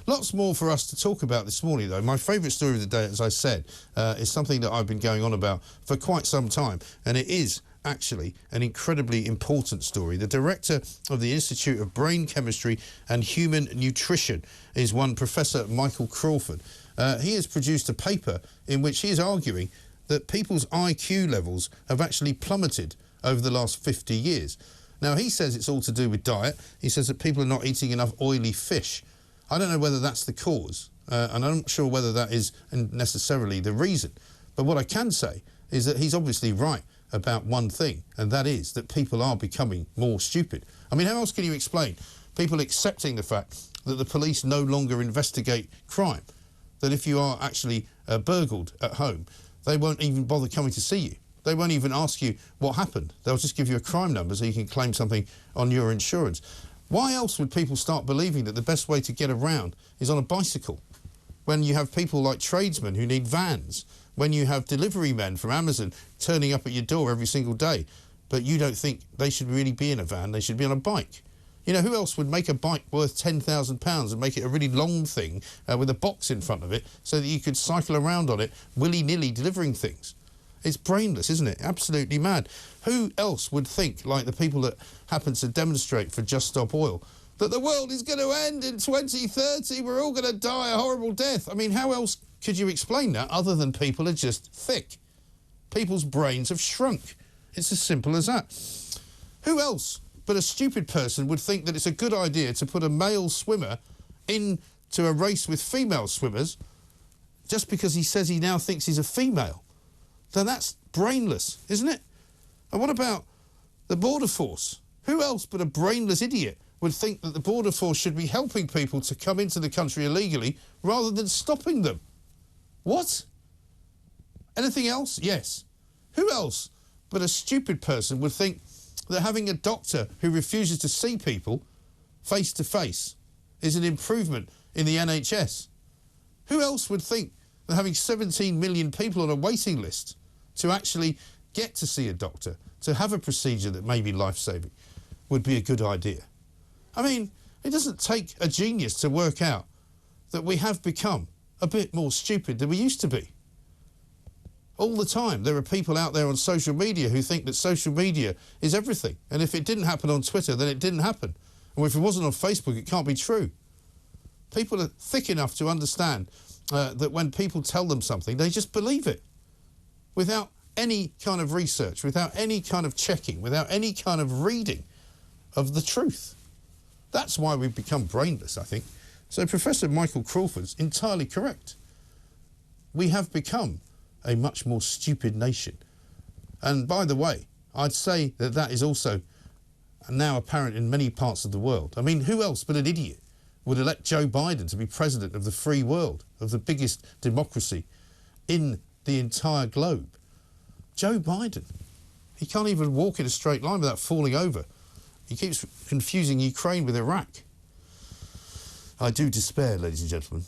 Lots more for us to talk about this morning, though. My favourite story of the day, as I said, is something that I've been going on about for quite some time, and it is actually an incredibly important story. The director of the Institute of Brain Chemistry and Human Nutrition is one Professor Michael Crawford. He has produced a paper in which he is arguing that people's IQ levels have actually plummeted over the last 50 years. Now, he says it's all to do with diet. He says that people are not eating enough oily fish. I don't know whether that's the cause, and I'm not sure whether that is necessarily the reason. But what I can say is that he's obviously right about one thing, and that is that people are becoming more stupid. I mean, how else can you explain people accepting the fact that the police no longer investigate crime? That if you are actually burgled at home, they won't even bother coming to see you. They won't even ask you what happened. They'll just give you a crime number so you can claim something on your insurance. Why else would people start believing that the best way to get around is on a bicycle? When you have people like tradesmen who need vans, when you have delivery men from Amazon turning up at your door every single day, but you don't think they should really be in a van, they should be on a bike. You know, who else would make a bike worth £10,000 and make it a really long thing with a box in front of it so that you could cycle around on it willy-nilly delivering things? It's brainless, isn't it? Absolutely mad. Who else would think, like the people that happen to demonstrate for Just Stop Oil, that the world is going to end in 2030, we're all going to die a horrible death? I mean, how else could you explain that other than people are just thick? People's brains have shrunk. It's as simple as that. Who else but a stupid person would think that it's a good idea to put a male swimmer into a race with female swimmers just because he says he now thinks he's a female? Then that's brainless, isn't it? And what about the Border Force? Who else but a brainless idiot would think that the Border Force should be helping people to come into the country illegally rather than stopping them? What? Anything else? Yes. Who else but a stupid person would think that having a doctor who refuses to see people face to face is an improvement in the NHS? Who else would think that having 17 million people on a waiting list to actually get to see a doctor, to have a procedure that may be life-saving, would be a good idea? I mean, it doesn't take a genius to work out that we have become a bit more stupid than we used to be. All the time, there are people out there on social media who think that social media is everything, and if it didn't happen on Twitter, then it didn't happen. And if it wasn't on Facebook, it can't be true. People are thick enough to understand that when people tell them something, they just believe it without any kind of research, without any kind of checking, without any kind of reading of the truth. That's why we've become brainless, I think. So Professor Michael Crawford's entirely correct. We have become a much more stupid nation. And by the way, I'd say that that is also now apparent in many parts of the world. I mean, who else but an idiot would elect Joe Biden to be president of the free world, of the biggest democracy in the entire globe? Joe Biden. He can't even walk in a straight line without falling over. He keeps confusing Ukraine with Iraq. I do despair, ladies and gentlemen.